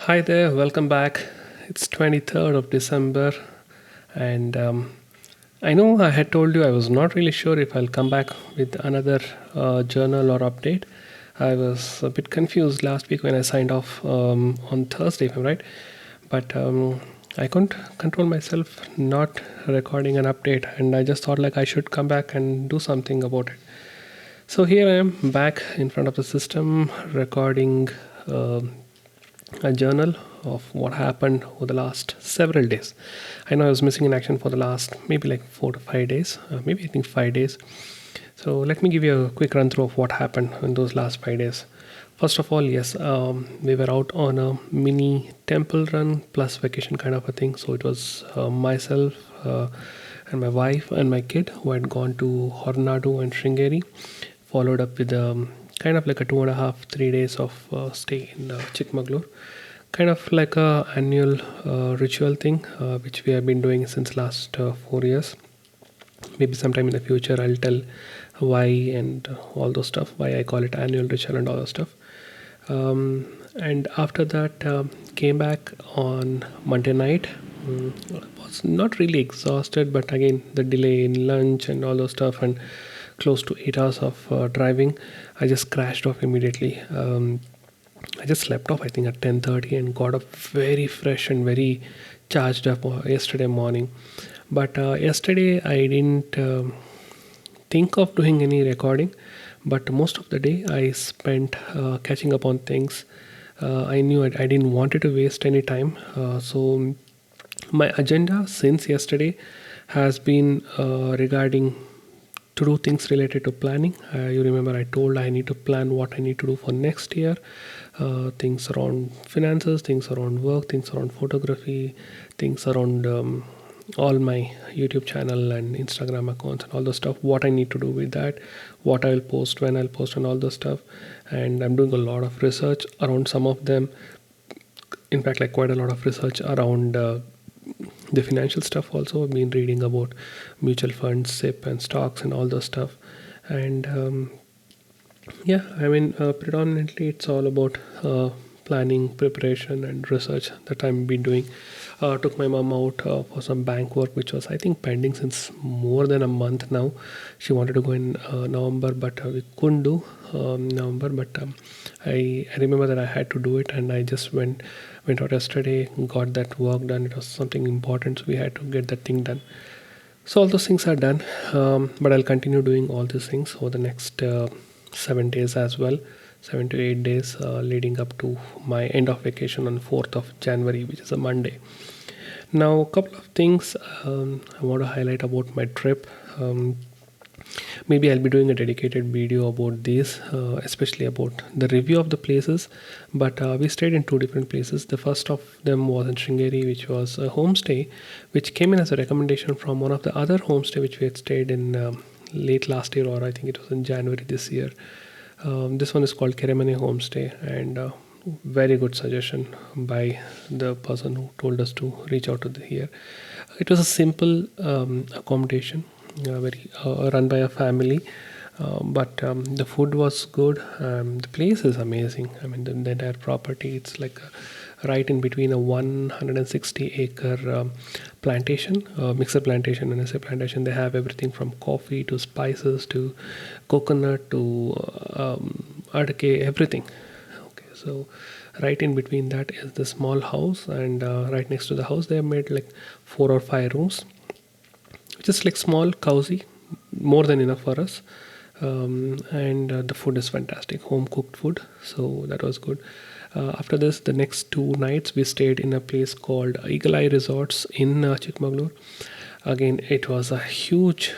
Hi there, welcome back. It's 23rd of December, and I know I had told you I was not really sure if I'll come back with another journal or update. I was a bit confused last week when I signed off on Thursday, if I'm right, but I couldn't control myself not recording an update, and I just thought like I should come back and do something about it. So here I am back in front of the system recording. A journal of what happened over the last several days. I know I was missing in action for the last maybe like 4 to 5 days, maybe I think 5 days. So let me give you a quick run through of what happened in those last 5 days. First of all, yes, we were out on a mini temple run plus vacation kind of a thing. So it was myself and my wife and my kid who had gone to Hornadu and Sringeri, followed up with kind of like a 2.5 3 days of stay in Chikmagalur, kind of like a annual ritual thing which we have been doing since last 4 years. Maybe sometime in the future I'll tell why and all those stuff, why I call it annual ritual and all those stuff. And after that, came back on Monday night. Was not really exhausted, but again the delay in lunch and all those stuff, and close to 8 hours of driving, I just crashed off immediately. I just slept off I think at 10:30 and got up very fresh and very charged up yesterday morning. But yesterday I didn't think of doing any recording, but most of the day I spent catching up on things. I knew I didn't want it to waste any time, so my agenda since yesterday has been regarding to do things related to planning. You remember I told I need to plan what I need to do for next year, things around finances, things around work, things around photography, things around all my YouTube channel and Instagram accounts and all the stuff, what I need to do with that, what I will post, when I'll post, and all the stuff. And I'm doing a lot of research around some of them. In fact, like quite a lot of research around the financial stuff also. I've been reading about mutual funds, SIP and stocks and all those stuff. And yeah, I mean, predominantly it's all about planning, preparation and research that I've been doing. Took my mom out for some bank work which was I think pending since more than a month now. She wanted to go in November, but we couldn't do November. But I remember that I had to do it, and I just went out yesterday, got that work done. It was something important, so we had to get that thing done. So all those things are done, but I'll continue doing all these things over the next 7 days as well, 7 to 8 days, leading up to my end of vacation on 4th of January, which is a Monday. Now, a couple of things I want to highlight about my trip. Maybe I'll be doing a dedicated video about this, especially about the review of the places. But we stayed in two different places. The first of them was in Sringeri, which was a homestay, which came in as a recommendation from one of the other homestay which we had stayed in late last year, or I think it was in January this year. This one is called Keremane Homestay, and very good suggestion by the person who told us to reach out to here. It was a simple accommodation, very run by a family, but the food was good. The place is amazing. I mean, the entire property, it's like right in between a 160-acre plantation, mixer plantation. When I say plantation, they have everything from coffee to spices to coconut to adake, everything. Okay, so right in between that is the small house, and right next to the house they have made like 4 or 5 rooms, which is like small, cozy, more than enough for us. And the food is fantastic, home cooked food, so that was good. After this, the next 2 nights we stayed in a place called Eagle Eye Resorts in Chikmagalur. Again, it was a huge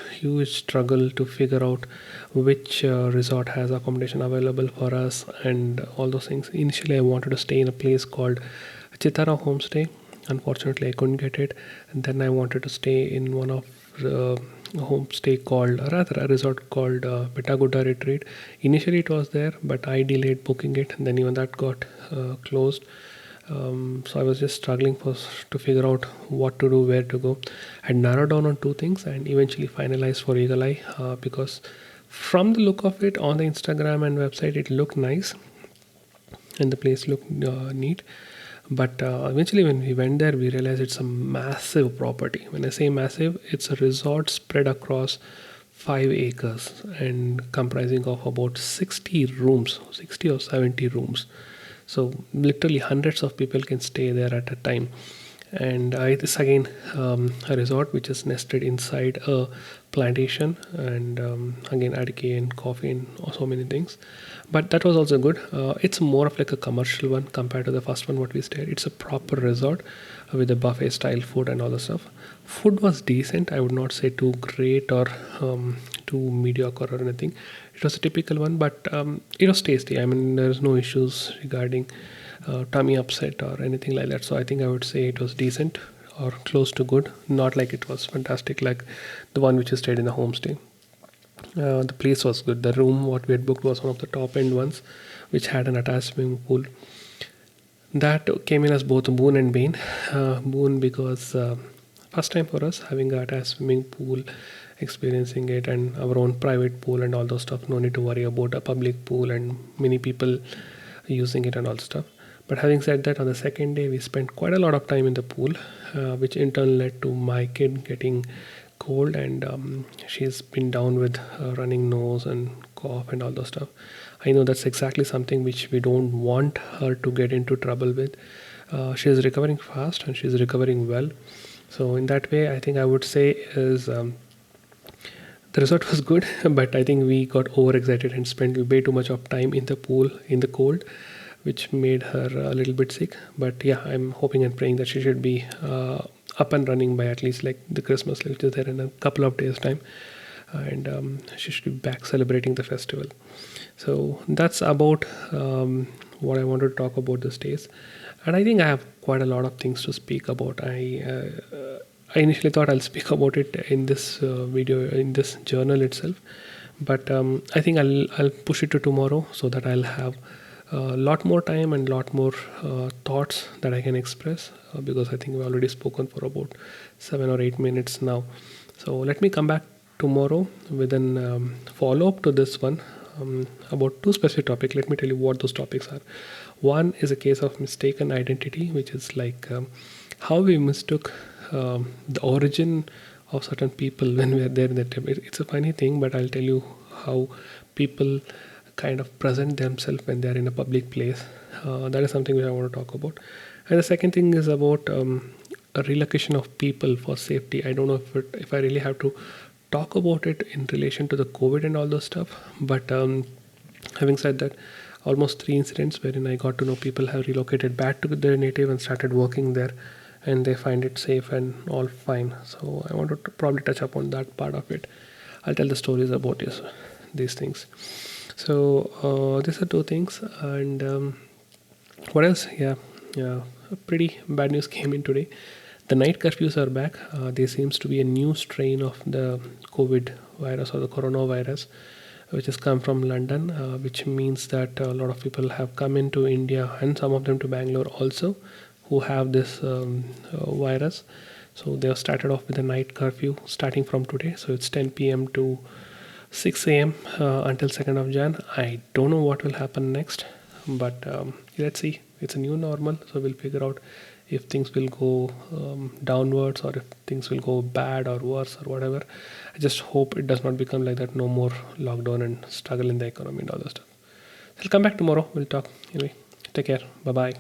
struggle to figure out which resort has accommodation available for us and all those things. Initially, I wanted to stay in a place called Chitara Homestay. Unfortunately, I couldn't get it. And then I wanted to stay in one of a homestay called, rather a resort called Petaguda Retreat. Initially it was there, but I delayed booking it, and then even that got closed. So I was just struggling to figure out what to do, where to go. I narrowed down on two things and eventually finalized for Eagle Eye, because from the look of it on the Instagram and website, it looked nice and the place looked neat. But eventually, when we went there, we realized it's a massive property. When I say massive, it's a resort spread across 5 acres and comprising of about 60 rooms, 60 or 70 rooms. So literally hundreds of people can stay there at a time. And it is again a resort which is nested inside a plantation, and again adequate and coffee and so many things. But that was also good. It's more of like a commercial one compared to the first one what we stayed. It's a proper resort with a buffet style food and all the stuff. Food was decent. I would not say too great or too mediocre or anything. It was a typical one, but it was tasty. I mean, there's no issues regarding tummy upset or anything like that. So I think I would say it was decent or close to good. Not like it was fantastic like the one which I stayed in the homestay. The place was good. The room what we had booked was one of the top end ones, which had an attached swimming pool. That came in as both a boon and bane. Boon because first time for us having a attached swimming pool, experiencing it, and our own private pool and all those stuff. No need to worry about a public pool and many people using it and all stuff. But having said that, on the second day we spent quite a lot of time in the pool, which in turn led to my kid getting cold, and she's been down with running nose and cough and all those stuff. I know that's exactly something which we don't want her to get into trouble with. She is recovering fast and she's recovering well. So in that way, I think I would say is the resort was good, but I think we got overexcited and spent way too much of time in the pool in the cold, which made her a little bit sick. But yeah, I'm hoping and praying that she should be up and running by at least like the Christmas, which is there in a couple of days' time, and she should be back celebrating the festival. So that's about what I wanted to talk about these days, and I think I have quite a lot of things to speak about. I initially thought I'll speak about it in this video, in this journal itself, but I think I'll push it to tomorrow so that I'll have a lot more time and lot more thoughts that I can express, because I think we've already spoken for about 7 or 8 minutes now. So let me come back tomorrow with an follow up to this one, about two specific topics. Let me tell you what those topics are. One is a case of mistaken identity, which is like how we mistook the origin of certain people when we are there in the temple. It's a funny thing, but I'll tell you how people kind of present themselves when they are in a public place. That is something which I want to talk about. And the second thing is about a relocation of people for safety. I don't know if I really have to talk about it in relation to the COVID and all those stuff, but having said that, almost 3 incidents wherein I got to know people have relocated back to their native and started working there, and they find it safe and all fine. So I want to probably touch upon that part of it. I'll tell the stories about these things. So these are two things, and what else? Yeah, pretty bad news came in today. The night curfews are back. There seems to be a new strain of the COVID virus or the coronavirus, which has come from London, which means that a lot of people have come into India and some of them to Bangalore also, who have this virus. So they have started off with a night curfew starting from today. So it's 10 p.m. to 6 a.m. Until 2nd of Jan. I don't know what will happen next, but let's see. It's a new normal, so we'll figure out if things will go downwards or if things will go bad or worse or whatever. I just hope it does not become like that. No more lockdown and struggle in the economy and all that stuff. I'll come back tomorrow. We'll talk. Anyway, take care. Bye bye.